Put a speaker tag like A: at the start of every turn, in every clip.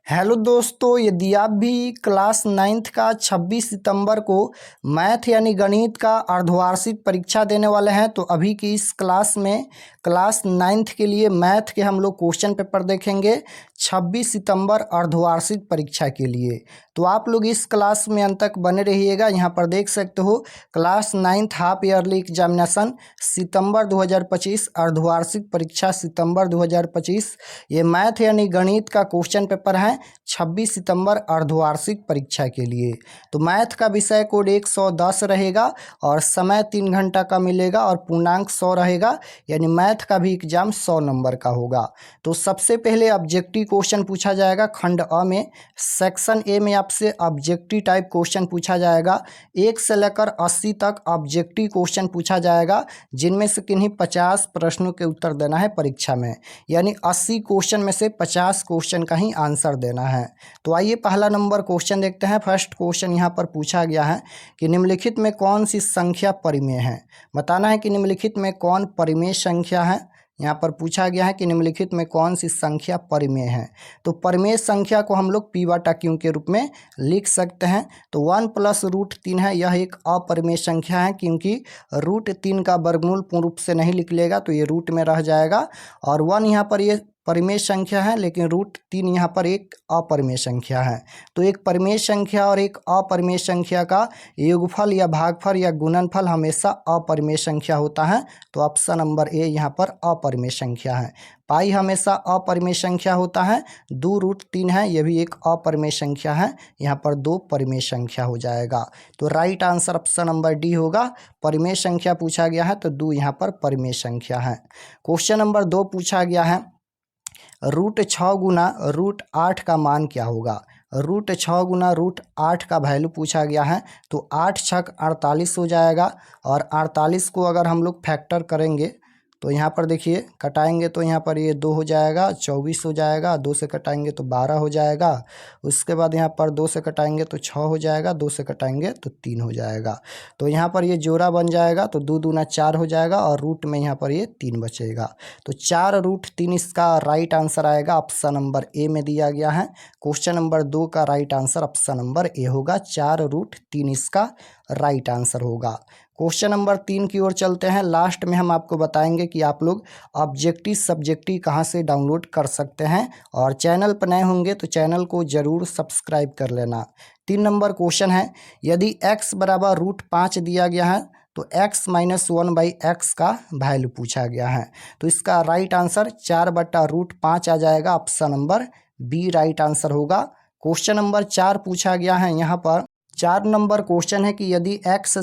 A: Hello दोस्तों, यदि आप भी क्लास 9th का 26 सितंबर को मैथ यानी गणित का अर्धवार्षिक परीक्षा देने वाले हैं तो अभी की इस क्लास में क्लास 9th के लिए मैथ के हम लोग क्वेश्चन पेपर देखेंगे 26 सितंबर अर्धवार्षिक परीक्षा के लिए। तो आप लोग इस क्लास में अंत तक बने रहिएगा। यहाँ पर देख सकते हो class 9th half yearly examination सितंबर 2025, अर्धवार्षिक परीक्षा सितंबर 2025। ये मैथ यानी गणित का क्वेश्चन पेपर है 26 सितंबर अर्धवार्षिक परीक्षा के लिए। तो मैथ का विषय कोड 110 रहेगा और समय 3 घंटा का मिलेगा और पूर्णांक 100 रहेगा, यानी मैथ का भी एग्जाम 100 नंबर का होगा। तो सबसे पहले ऑब्जेक्टिव क्वेश्चन पूछा जाएगा खंड अ में। सेक्शन ए में आपसे ऑब्जेक्टिव टाइप क्वेश्चन पूछा जाएगा। 1 से लेकर 80 तक ऑब्जेक्टिव क्वेश्चन पूछा जाएगा, जिनमें से किन्हीं 50 प्रश्नों के उत्तर देना है परीक्षा में, यानी 80 क्वेश्चन में से 50 क्वेश्चन का ही आंसर देना है। तो आइए पहला नंबर क्वेश्चन देखते हैं। फर्स्ट क्वेश्चन यहाँ पर पूछा गया है कि निम्नलिखित में कौन सी संख्या परिमेय है। बताना है कि निम्नलिखित में कौन परिमेय संख्या है। यहाँ पर पूछा गया है कि निम्नलिखित में कौन सी संख्या परिमेय है। तो परिमेय संख्या को हम लोग p/q के रूप में लिख सकते हैं। तो 1 + √3 है, यह एक अपरिमेय संख्या है, क्योंकि √3 का वर्गमूल पूर्ण रूप से नहीं निकलेगा तो ये रूट में रह जाएगा। और 1 यहाँ पर ये परिमेय संख्या है, लेकिन √3 यहाँ पर एक अपरिमेय संख्या है। तो एक परिमेय संख्या और एक अपरिमेय संख्या का योगफल या भागफल या गुणनफल हमेशा अपरिमेय संख्या होता है। तो ऑप्शन नंबर ए यहाँ पर अपरिमेय संख्या है। पाई हमेशा अपरिमेय संख्या होता है। 2√3 है, यह भी एक अपरिमेय संख्या है, यहाँ पर 2 परिमेय संख्या हो जाएगा। तो right answer option number D होगा। परिमेय संख्या पूछा गया है तो 2 यहाँ पर परिमेय संख्या है। क्वेश्चन नंबर 2 पूछा गया है √6 गुना √8 का मान क्या होगा। √6 गुना √8 का वैल्यू पूछा गया है। तो 8 छक 48 हो जाएगा, और 48 को अगर हम लोग फैक्टर करेंगे तो यहाँ पर देखिए कटाएंगे तो यहाँ पर ये 2 हो जाएगा, 24 हो जाएगा। 2 से कटाएंगे तो 12 हो जाएगा। उसके बाद यहाँ पर 2 से कटाएंगे तो 6 हो जाएगा। 2 से कटाएंगे तो 3 हो जाएगा। तो यहाँ पर ये जोड़ा बन जाएगा, तो 2 दूना 4 हो जाएगा, और रूट में यहाँ पर ये 3 बचेगा। तो 4√3 इसका राइट आंसर आएगा। ऑप्शन नंबर ए में दिया गया है। क्वेश्चन नंबर 2 का right answer option number A होगा। 4√3 इसका राइट आंसर होगा। क्वेश्चन नंबर 3 की ओर चलते हैं। लास्ट में हम आपको बताएंगे कि आप लोग ऑब्जेक्टिव सब्जेक्टिव कहाँ से डाउनलोड कर सकते हैं, और चैनल पर नए होंगे तो चैनल को ज़रूर सब्सक्राइब कर लेना। 3 नंबर क्वेश्चन है, यदि x बराबर √5 दिया गया है तो x - 1/x का वैल्यू पूछा गया है। तो इसका राइट आंसर 4/√5 आ जाएगा। Option number B right answer होगा। क्वेश्चन नंबर 4 पूछा गया है। यहाँ पर 4 नंबर क्वेश्चन है कि यदि x² -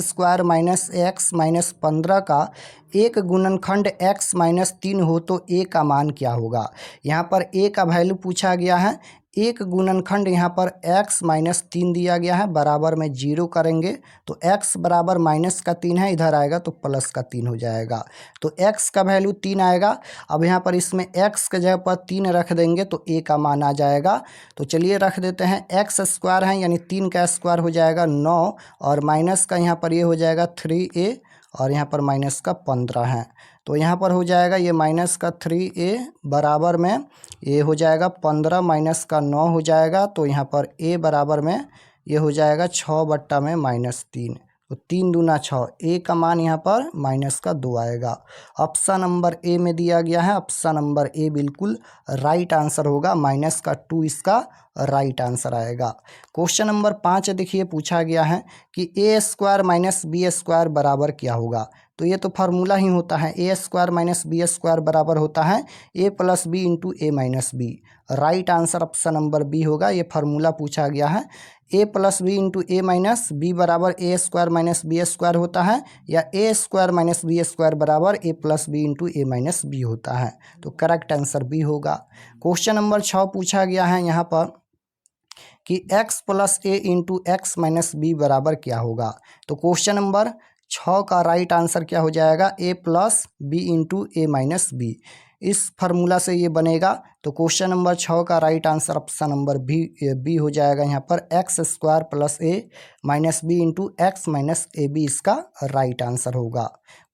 A: x - 15 का एक गुणनखंड x - 3 हो तो a का मान क्या होगा। यहाँ पर a का वैल्यू पूछा गया है। एक गुणनखंड यहाँ पर x - 3 दिया गया है, बराबर में 0 करेंगे तो x बराबर -3 है, इधर आएगा तो +3 हो जाएगा। तो x का वैल्यू 3 आएगा। अब यहाँ पर इसमें x के जगह पर 3 रख देंगे तो a का मान आ जाएगा। तो चलिए रख देते हैं। x² है, यानी 3 का स्क्वायर हो जाएगा 9, और माइनस का यहाँ पर ये हो जाएगा 3a, और यहाँ पर माइनस का 15 है। तो यहाँ पर हो जाएगा ये माइनस का 3a बराबर में ये हो जाएगा 15 माइनस का 9 हो जाएगा। तो यहाँ पर a बराबर में ये हो जाएगा 6/-3। तो 3 दूना 6, a का मान यहाँ पर -2 आएगा। ऑप्शन नंबर ए में दिया गया है। ऑप्शन नंबर ए बिल्कुल राइट आंसर होगा। -2 इसका राइट आंसर आएगा। क्वेश्चन नंबर 5 देखिए पूछा गया है कि a² - b² बराबर क्या होगा। तो ये तो फार्मूला ही होता है, a² - b² बराबर होता है a + b × a - b। Right answer option number B होगा। ये फार्मूला पूछा गया है। a + b × a - b बराबर a² - b² होता है, या a² - b² बराबर a + b × a - b होता है। तो करेक्ट आंसर बी होगा। क्वेश्चन नंबर 6 पूछा गया है यहाँ पर कि x + a × x - b बराबर क्या होगा। तो क्वेश्चन नंबर 6 का राइट आंसर क्या हो जाएगा, a + b × a - b। इस फार्मूला से ये बनेगा। तो क्वेश्चन नंबर 6 का right answer option number B हो जाएगा। यहाँ पर x square plus a minus b into x minus a b इसका राइट आंसर होगा।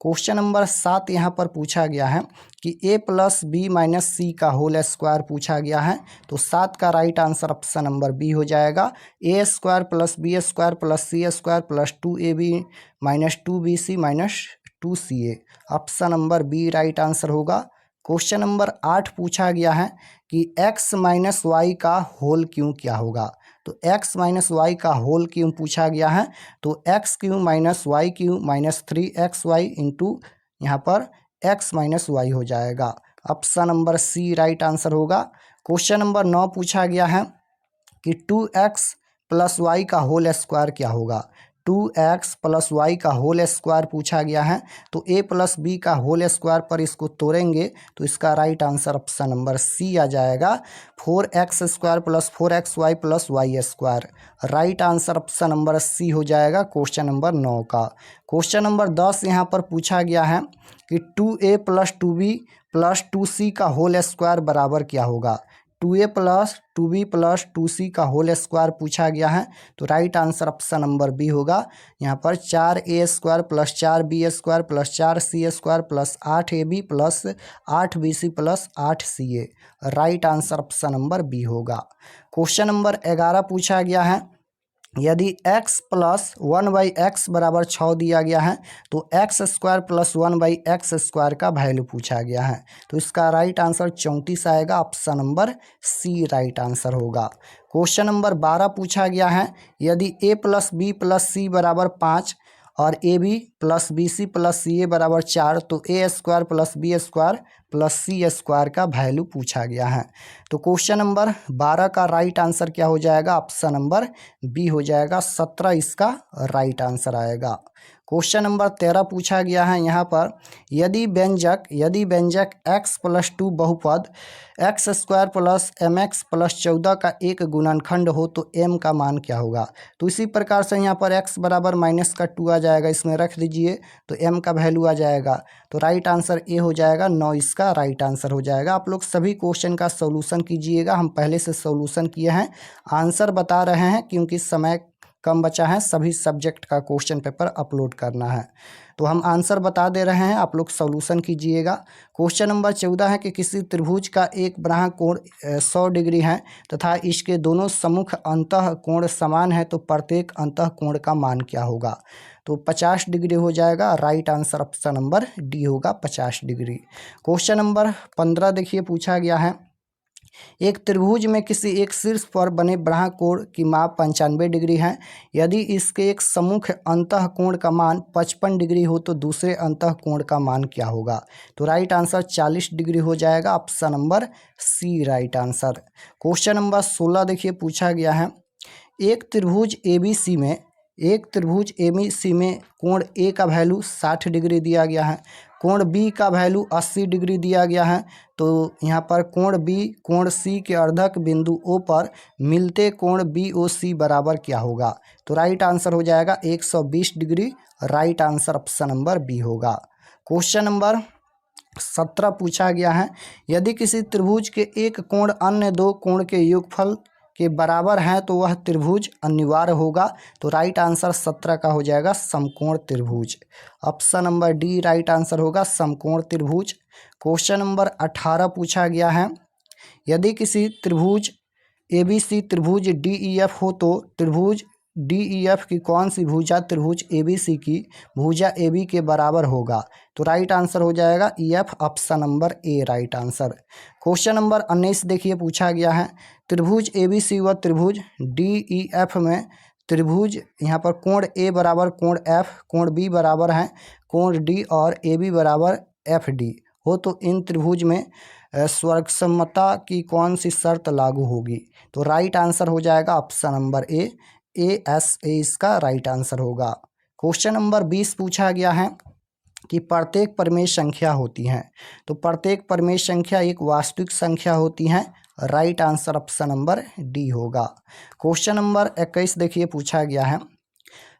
A: क्वेश्चन नंबर 7 यहाँ पर पूछा गया है कि a plus b minus c का होल स्क्वायर पूछा गया है। तो 7 का right answer option number B हो जाएगा। A square plus B square plus C square plus 2ab minus 2bc minus 2ca, option number B right answer होगा। Question number 8 पूछा गया है कि x माइनस वाई का होल क्यूब क्या होगा। तो x माइनस वाई का होल क्यूब पूछा गया है। तो X cube minus Y cube minus 3xy into यहाँ पर x माइनस वाई हो जाएगा। Option number C right answer होगा। क्वेश्चन नंबर 9 पूछा गया है कि 2x प्लस वाई का होल स्क्वायर क्या होगा। 2x प्लस वाई का होल स्क्वायर पूछा गया है। तो a प्लस बी का होल स्क्वायर पर इसको तोड़ेंगे तो इसका right answer option number C आ जाएगा। 4x square plus 4xy plus Y square, right answer option number C हो जाएगा क्वेश्चन नंबर 9 का। क्वेश्चन नंबर 10 यहाँ पर पूछा गया है कि 2a plus 2b plus 2c का होल स्क्वायर बराबर क्या होगा। 2a plus 2b plus 2c का होल स्क्वायर पूछा गया है। तो right answer option number B होगा। यहाँ पर 4a square plus 4b square plus 4c square plus 8ab plus 8bc plus 8ca, right answer option number B होगा। Question number 11 पूछा गया है यदि x प्लस 1/x बराबर 6 दिया गया है तो x square plus 1/x square का वैल्यू पूछा गया है। तो इसका राइट आंसर 34 आएगा। Option number C right answer होगा। क्वेश्चन नंबर 12 पूछा गया है यदि a plus B plus C बराबर 5 और A B plus B C plus C A बराबर 4 तो A square plus B square plus C square का वैल्यू पूछा गया है। तो क्वेश्चन नंबर 12 का राइट आंसर क्या हो जाएगा। ऑप्शन नंबर बी हो जाएगा। 17 इसका राइट आंसर आएगा। क्वेश्चन नंबर 13 पूछा गया है यहाँ पर यदि व्यंजक x प्लस 2 बहुपद x square plus m x plus 14 का एक गुणनखंड हो तो m का मान क्या होगा। तो इसी प्रकार से यहाँ पर x बराबर माइनस का 2 आ जाएगा, इसमें रख दीजिए तो m का वैल्यू आ जाएगा। तो राइट आंसर ए हो जाएगा। 9 इसका राइट आंसर हो जाएगा। आप लोग सभी क्वेश्चन का सॉल्यूशन कीजिएगा। हम पहले से सॉल्यूशन किए हैं, आंसर बता रहे हैं क्योंकि समय कम बचा है, सभी सब्जेक्ट का क्वेश्चन पेपर अपलोड करना है तो हम आंसर बता दे रहे हैं, आप लोग सॉल्यूशन कीजिएगा। क्वेश्चन नंबर 14 है कि किसी त्रिभुज का एक बाह्य कोण 100 डिग्री है तथा इसके दोनों सम्मुख अंतः कोण समान है तो प्रत्येक अंतः कोण का मान क्या होगा। तो 50 डिग्री हो जाएगा। Right answer option number D होगा 50 डिग्री। क्वेश्चन नंबर 15 देखिए पूछा गया है एक त्रिभुज में किसी एक शीर्ष पर बने बाह्य कोण की माप 95 डिग्री है। यदि इसके एक सम्मुख अंतः कोण का मान 55 डिग्री हो तो दूसरे अंतः कोण का मान क्या होगा। तो राइट आंसर 40 डिग्री हो जाएगा। Option number C right answer. Question number 16 देखिए पूछा गया है एक त्रिभुज ABC में कोण ए का वैल्यू 60 डिग्री दिया गया है, कोण बी का वैल्यू 80 डिग्री दिया गया है। तो यहाँ पर कोण बी कोण सी के अर्धक बिंदु ओ पर मिलते कोण BOC बराबर क्या होगा। तो राइट आंसर हो जाएगा 120 degree. Right answer option number B होगा। क्वेश्चन नंबर 17 पूछा गया है यदि किसी त्रिभुज के एक कोण अन्य दो कोण के योगफल के बराबर हैं तो वह त्रिभुज अनिवार्य होगा। तो राइट आंसर 17 का हो जाएगा समकोण त्रिभुज। Option number D right answer होगा समकोण त्रिभुज। क्वेश्चन नंबर 18 पूछा गया है यदि किसी त्रिभुज ABC त्रिभुज DEF हो तो त्रिभुज DEF की कौन सी भुजा त्रिभुज ABC की भुजा AB के बराबर होगा। तो राइट आंसर हो जाएगा EF। Option number A right answer. Question number 19 देखिए पूछा गया है त्रिभुज ABC व त्रिभुज DEF में त्रिभुज यहाँ पर कोण A बराबर कोण F, कोण B बराबर है कोण D और AB बराबर FD हो तो इन त्रिभुज में स्वर्गसमता की कौन सी शर्त लागू होगी। तो राइट आंसर हो जाएगा ऑप्शन नंबर ए ASA इसका राइट आंसर होगा। क्वेश्चन नंबर 20 पूछा गया है कि प्रत्येक परिमेय संख्या होती है तो प्रत्येक परिमेय संख्या एक वास्तविक संख्या होती है। Right answer option number D होगा। क्वेश्चन नंबर 21 देखिए पूछा गया है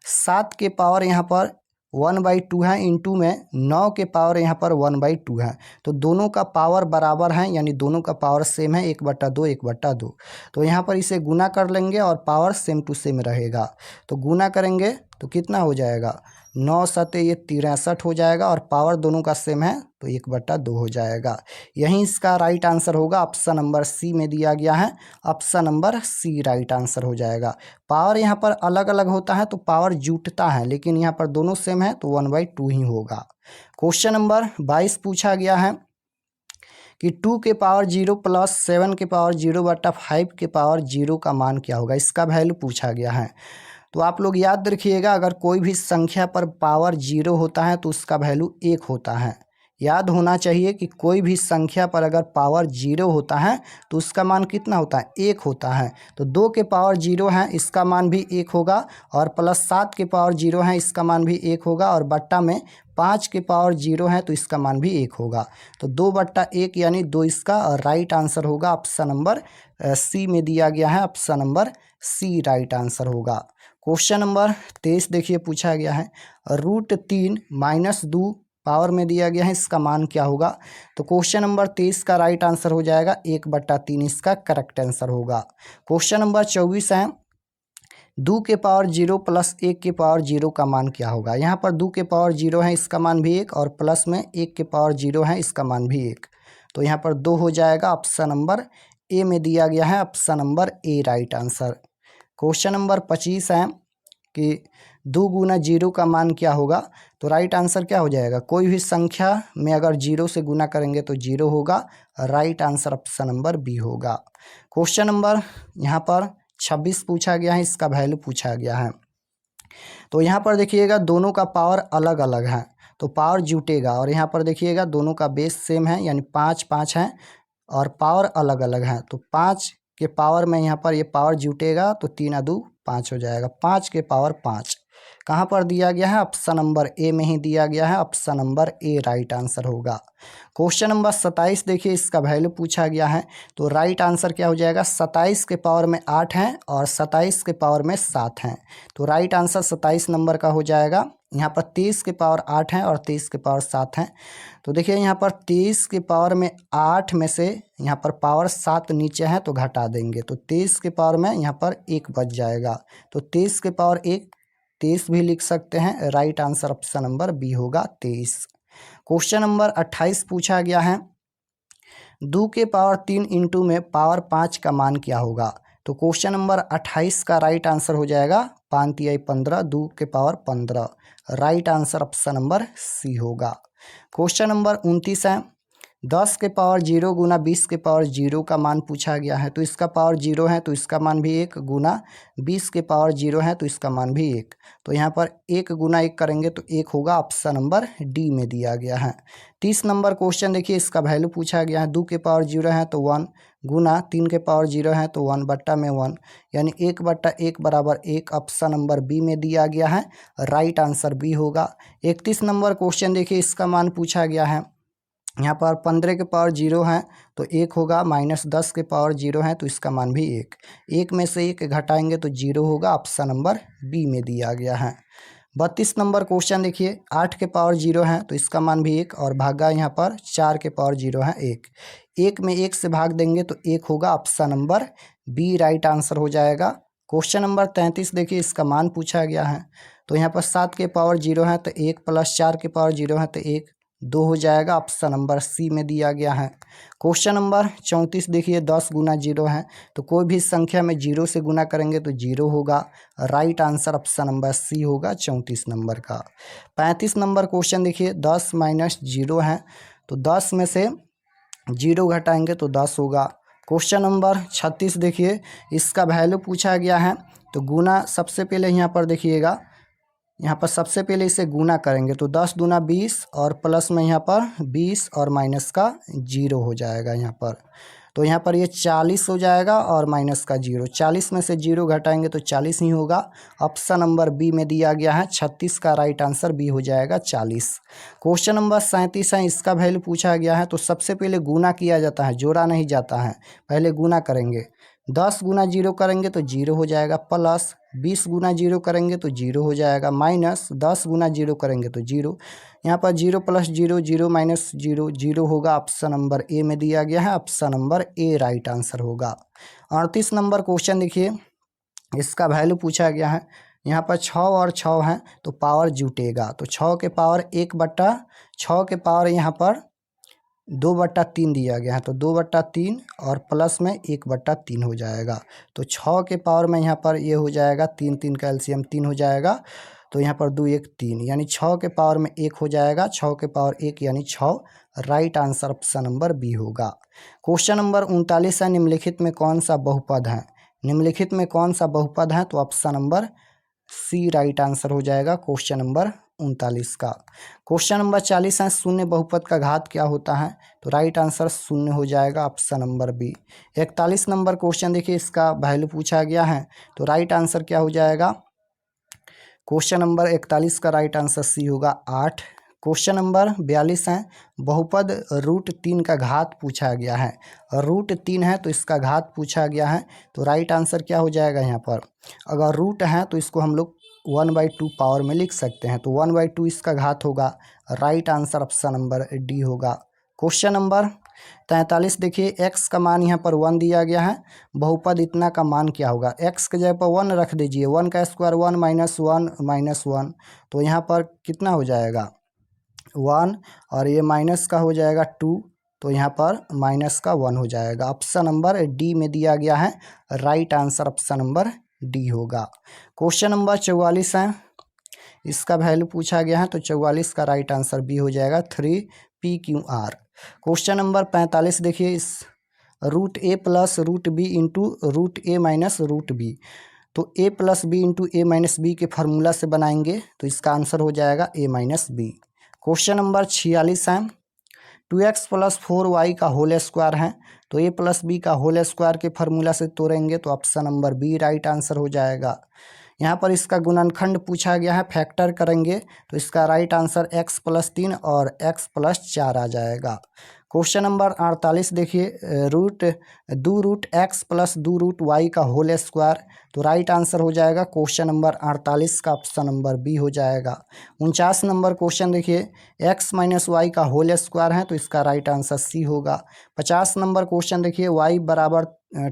A: 7 के पावर यहाँ पर 1/2 है, इंटू में 9 के पावर यहाँ पर 1/2 है। तो दोनों का पावर बराबर है, यानी दोनों का पावर सेम है, 1/2 1/2। तो यहाँ पर इसे गुना कर लेंगे और पावर सेम टू सेम रहेगा। तो गुना करेंगे तो कितना हो जाएगा, 9 सते ये 63 हो जाएगा, और पावर दोनों का सेम है तो 1/2 हो जाएगा। यही इसका राइट आंसर होगा, ऑप्शन नंबर सी में दिया गया है, option number C right answer हो जाएगा। पावर यहाँ पर अलग अलग होता है तो पावर जुटता है, लेकिन यहाँ पर दोनों सेम है तो 1/2 ही होगा। क्वेश्चन नंबर 22 पूछा गया है कि 2 के पावर 0 प्लस 7 के पावर 0/5 के पावर 0 का मान क्या होगा, इसका वैल्यू पूछा गया है। तो आप लोग याद रखिएगा, अगर कोई भी संख्या पर पावर 0 होता है तो उसका वैल्यू 1 होता है। याद होना चाहिए कि कोई भी संख्या पर अगर पावर 0 होता है तो उसका मान कितना होता है, 1 होता है। तो 2 के पावर 0 है, इसका मान भी 1 होगा, और प्लस 7 के पावर 0 है, इसका मान भी 1 होगा, और बट्टा में 5 के पावर 0 है तो इसका मान भी 1 होगा। तो 2/1 यानी 2 इसका राइट आंसर होगा। ऑप्शन नंबर सी में दिया गया है, option number C right answer होगा। क्वेश्चन नंबर 23 देखिए पूछा गया है, √3 - 2 पावर में दिया गया है, इसका मान क्या होगा। तो क्वेश्चन नंबर 23 का राइट आंसर हो जाएगा 1/3, इसका करेक्ट आंसर होगा। क्वेश्चन नंबर 24 है, 2 के पावर 0 प्लस 1 के पावर 0 का मान क्या होगा। यहाँ पर 2 के पावर 0 है, इसका मान भी 1, और प्लस में 1 के पावर 0 है, इसका मान भी 1। तो यहाँ पर 2 हो जाएगा। ऑप्शन नंबर ए में दिया गया है, option number A right answer. Question number 25 है कि 2 गुना 0 का मान क्या होगा। तो राइट आंसर क्या हो जाएगा, कोई भी संख्या में अगर 0 से गुना करेंगे तो 0 होगा। Right answer option number B होगा। क्वेश्चन नंबर यहाँ पर 26 पूछा गया है, इसका वैल्यू पूछा गया है। तो यहाँ पर देखिएगा दोनों का पावर अलग अलग है तो पावर जुटेगा, और यहाँ पर देखिएगा दोनों का बेस सेम है, यानी 5 5 है, और पावर अलग अलग है। तो 5 के पावर में यहाँ पर ये पावर जुटेगा तो 3 × 2 5 हो जाएगा। 5 के पावर 5 कहाँ पर दिया गया है, ऑप्शन नंबर ए में ही दिया गया है, option number A right answer होगा। क्वेश्चन नंबर 27 देखिए, इसका वैल्यू पूछा गया है। तो राइट आंसर क्या हो जाएगा, 27 के पावर में 8 है और 27 के पावर में 7 है। तो राइट आंसर 27 नंबर का हो जाएगा। यहाँ पर 23 के पावर 8 है और 23 के पावर 7 है। तो देखिए यहाँ पर 23 के पावर में 8 में से यहाँ पर पावर 7 नीचे है तो घटा देंगे, तो 23 के पावर में यहाँ पर 1 बच जाएगा। तो 23 के पावर 1 23 भी लिख सकते हैं। Right answer option number B होगा 23। क्वेश्चन नंबर 28 पूछा गया है, 2 के पावर 3 इंटू में पावर 5 का मान क्या होगा। तो क्वेश्चन नंबर 28 का राइट आंसर हो जाएगा 5 × 15, 2 के power 15। Right answer option number C होगा। क्वेश्चन नंबर 29 है, 10 के पावर 0 गुना 20 के पावर 0 का मान पूछा गया है। तो इसका पावर 0 है तो इसका मान भी 1, गुना 20 के पावर 0 है तो इसका मान भी 1। तो यहाँ पर 1 गुना 1 करेंगे तो 1 होगा। ऑप्शन नंबर डी में दिया गया है। 30 नंबर क्वेश्चन देखिए, इसका वैल्यू पूछा गया है। 2 के पावर 0 है तो 1, गुना 3 के पावर 0 है तो 1 बट्टा में 1, यानी 1/1 बराबर 1। ऑप्शन नंबर बी में दिया गया है। राइट आंसर बी होगा। 31 नंबर क्वेश्चन देखिए, इसका मान पूछा गया है। यहाँ पर 15 के पावर 0 है तो 1 होगा, माइनस 10 के पावर 0 है तो इसका मान भी 1। 1 में से 1 घटाएंगे तो 0 होगा। ऑप्शन नंबर बी में दिया गया है। 32 नंबर क्वेश्चन देखिए, 8 के पावर 0 है तो इसका मान भी 1, और भागा यहाँ पर 4 के पावर 0 है 1। 1 में 1 से भाग देंगे तो 1 होगा। Option number B right answer हो जाएगा। क्वेश्चन नंबर 33 देखिए, इसका मान पूछा गया है। तो यहाँ पर 7 के पावर 0 है तो 1, प्लस 4 के पावर 0 है तो 1, 2 हो जाएगा। ऑप्शन नंबर सी में दिया गया है। क्वेश्चन नंबर 34 देखिए, 10 गुना 0 है तो कोई भी संख्या में 0 से गुना करेंगे तो 0 होगा। Right answer option number C होगा 34 नंबर का। 35 नंबर क्वेश्चन देखिए, 10 - 0 है तो 10 में से 0 घटाएंगे तो 10 होगा। क्वेश्चन नंबर 36 देखिए, इसका वैल्यू पूछा गया है। तो गुना सबसे पहले यहाँ पर देखिएगा, यहाँ पर सबसे पहले इसे गुना करेंगे तो 10 दूना 20, और प्लस में यहाँ पर 20 और माइनस का 0 हो जाएगा यहाँ पर। तो यहाँ पर ये 40 हो जाएगा और माइनस का 0, 40 में से 0 घटाएंगे तो 40 ही होगा। ऑप्शन नंबर बी में दिया गया है। 36 का राइट आंसर बी हो जाएगा 40। क्वेश्चन नंबर 37 है, इसका वैल्यू पूछा गया है। तो सबसे पहले गुना किया जाता है, जोड़ा नहीं जाता है, पहले गुना करेंगे। 10 गुना जीरो करेंगे तो जीरो हो जाएगा, प्लस 20 गुना जीरो करेंगे तो जीरो हो जाएगा, माइनस 10 गुना जीरो करेंगे तो जीरो। यहाँ पर zero plus zero, zero minus zero, zero होगा। ऑप्शन नंबर ए में दिया गया है, option number A right answer होगा। 38 नंबर क्वेश्चन देखिए, इसका वैल्यू पूछा गया है। यहाँ पर 6 और 6 हैं तो पावर जुटेगा, तो 6 के पावर 1/6 के पावर यहाँ पर 2/3 दिया गया है, तो 2/3 और प्लस में 1/3 हो जाएगा। तो 6 के पावर में यहाँ पर ये हो जाएगा 3, 3 का एलसीएम 3 हो जाएगा, तो यहाँ पर 2 1 3, यानी 6 के पावर में 1 हो जाएगा, 6 के पावर 1 यानी 6। Right answer option number B होगा। क्वेश्चन नंबर 39 है, निम्नलिखित में कौन सा बहुपद है? निम्नलिखित में कौन सा बहुपद है? तो option number C right answer हो जाएगा क्वेश्चन नंबर 39 का। क्वेश्चन नंबर 40 है, शून्य बहुपद का घात क्या होता है? तो राइट आंसर शून्य हो जाएगा, option number B. 41 number question देखिए, इसका वैल्यू पूछा गया है, तो राइट आंसर क्या हो जाएगा? क्वेश्चन नंबर 41 का राइट आंसर सी होगा 8। क्वेश्चन नंबर 42 है, बहुपद √3 का घात पूछा गया है। √3 है तो इसका घात पूछा गया है, तो राइट आंसर क्या हो जाएगा? यहाँ पर अगर रूट है तो इसको हम लोग 1/2 पावर में लिख सकते हैं, तो 1/2 इसका घात होगा। Right answer option number D होगा। क्वेश्चन नंबर 43 देखिए, x का मान यहाँ पर 1 दिया गया है, बहुपद इतना का मान क्या होगा? x के जगह पर 1 रख दीजिए, 1 का स्क्वायर 1 माइनस 1, तो यहाँ पर कितना हो जाएगा? 1, और ये माइनस का हो जाएगा 2, तो यहाँ पर माइनस का 1 हो जाएगा। ऑप्शन नंबर डी में दिया गया है, right answer option number D होगा। क्वेश्चन नंबर 44 है, इसका वैल्यू पूछा गया है, तो 44 का राइट आंसर बी हो जाएगा 3PQR। क्वेश्चन नंबर 45 देखिए, इस √a plus √b into √a minus √b, तो a plus b into a minus b के फार्मूला से बनाएंगे, तो इसका आंसर हो जाएगा a minus b. Question number 46 है, 2x प्लस 4y का होल स्क्वायर है, तो a प्लस बी का होल स्क्वायर के फार्मूला से तोड़ेंगे, तो option number B right answer हो जाएगा। यहाँ पर इसका गुणनखंड पूछा गया है, फैक्टर करेंगे तो इसका राइट आंसर x प्लस 3 और x प्लस 4 आ जाएगा। क्वेश्चन नंबर 48 देखिए, 2√x प्लस 2√y का होल स्क्वायर, तो राइट आंसर हो जाएगा क्वेश्चन नंबर 48 का ऑप्शन नंबर बी हो जाएगा। 49 नंबर क्वेश्चन देखिए, x माइनस वाई का होल स्क्वायर है, तो इसका राइट आंसर सी होगा। 50 नंबर क्वेश्चन देखिए, y बराबर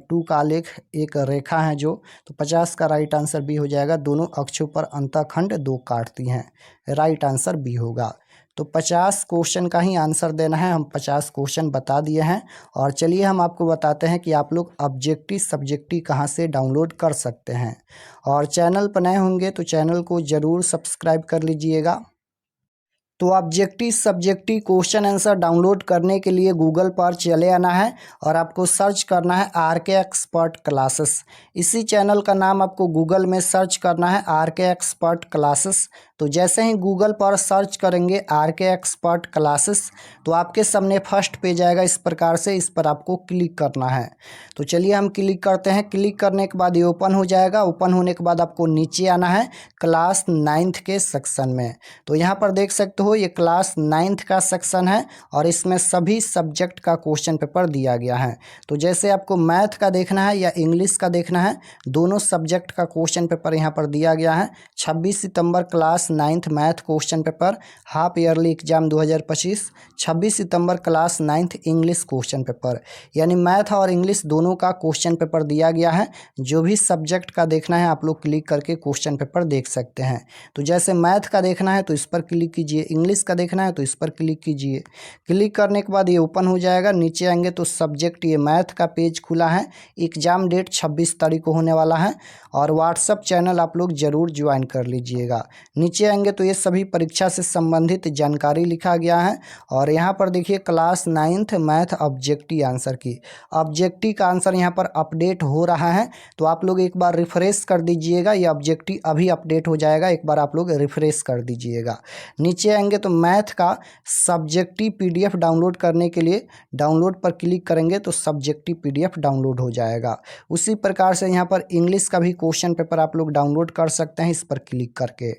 A: 2 का आलेख एक रेखा है जो, तो 50 का राइट आंसर बी हो जाएगा। दोनों अक्षों पर अंतःखंड 2 काटती हैं, राइट आंसर बी होगा। तो 50 क्वेश्चन का ही आंसर देना है, हम 50 क्वेश्चन बता दिए हैं। और चलिए हम आपको बताते हैं कि आप लोग ऑब्जेक्टिव सब्जेक्टिव कहाँ से डाउनलोड कर सकते हैं। और चैनल पर नए होंगे तो चैनल को ज़रूर सब्सक्राइब कर लीजिएगा। तो objective subjective question answer download करने के लिए गूगल पर चले आना है और आपको सर्च करना है RK एक्सपर्ट क्लासेस। इसी चैनल का नाम आपको गूगल में सर्च करना है, RK एक्सपर्ट क्लासेस। तो जैसे ही गूगल पर सर्च करेंगे RK एक्सपर्ट क्लासेस, तो आपके सामने फर्स्ट पेज आएगा इस प्रकार से, इस पर आपको क्लिक करना है। तो चलिए हम क्लिक करते हैं। क्लिक करने के बाद ये ओपन हो जाएगा। ओपन होने के बाद आपको नीचे आना है क्लास 9th के सेक्शन में। तो यहाँ पर देख सकते हो ये क्लास 9th का सेक्शन है और इसमें सभी सब्जेक्ट का क्वेश्चन पेपर दिया गया है। तो जैसे आपको मैथ का देखना है या इंग्लिश का देखना है, दोनों सब्जेक्ट का क्वेश्चन पेपर यहाँ पर दिया गया है। 26 सितंबर class 9th math question paper half yearly exam 2025, 26 सितंबर class 9th English question paper, यानी मैथ और इंग्लिश दोनों का क्वेश्चन पेपर दिया गया है। जो भी सब्जेक्ट का देखना है आप लोग क्लिक करके क्वेश्चन पेपर देख सकते हैं। तो जैसे मैथ का देखना है तो इस पर क्लिक कीजिए, इंग्लिश का देखना है तो इस पर क्लिक कीजिए। क्लिक करने के बाद ये ओपन हो जाएगा। नीचे आएंगे तो सब्जेक्ट ये मैथ का पेज खुला है। एग्जाम डेट 26 तारीख को होने वाला है और व्हाट्सअप चैनल आप लोग ज़रूर ज्वाइन कर लीजिएगा। नीचे आएंगे तो ये सभी परीक्षा से संबंधित जानकारी लिखा गया है और यहाँ पर देखिए class 9th math objective answer की ऑब्जेक्टिव का आंसर यहाँ पर अपडेट हो रहा है। तो आप लोग एक बार रिफ्रेश कर दीजिएगा, ये ऑब्जेक्टिव अभी अपडेट हो जाएगा, एक बार आप लोग रिफ्रेश कर दीजिएगा। नीचे आएंगे तो मैथ का सब्जेक्टिव PDF डाउनलोड करने के लिए डाउनलोड पर क्लिक करेंगे तो सब्जेक्टिव PDF डाउनलोड हो जाएगा। उसी प्रकार से यहाँ पर इंग्लिश का भी क्वेश्चन पेपर आप लोग डाउनलोड कर सकते हैं इस पर क्लिक करके।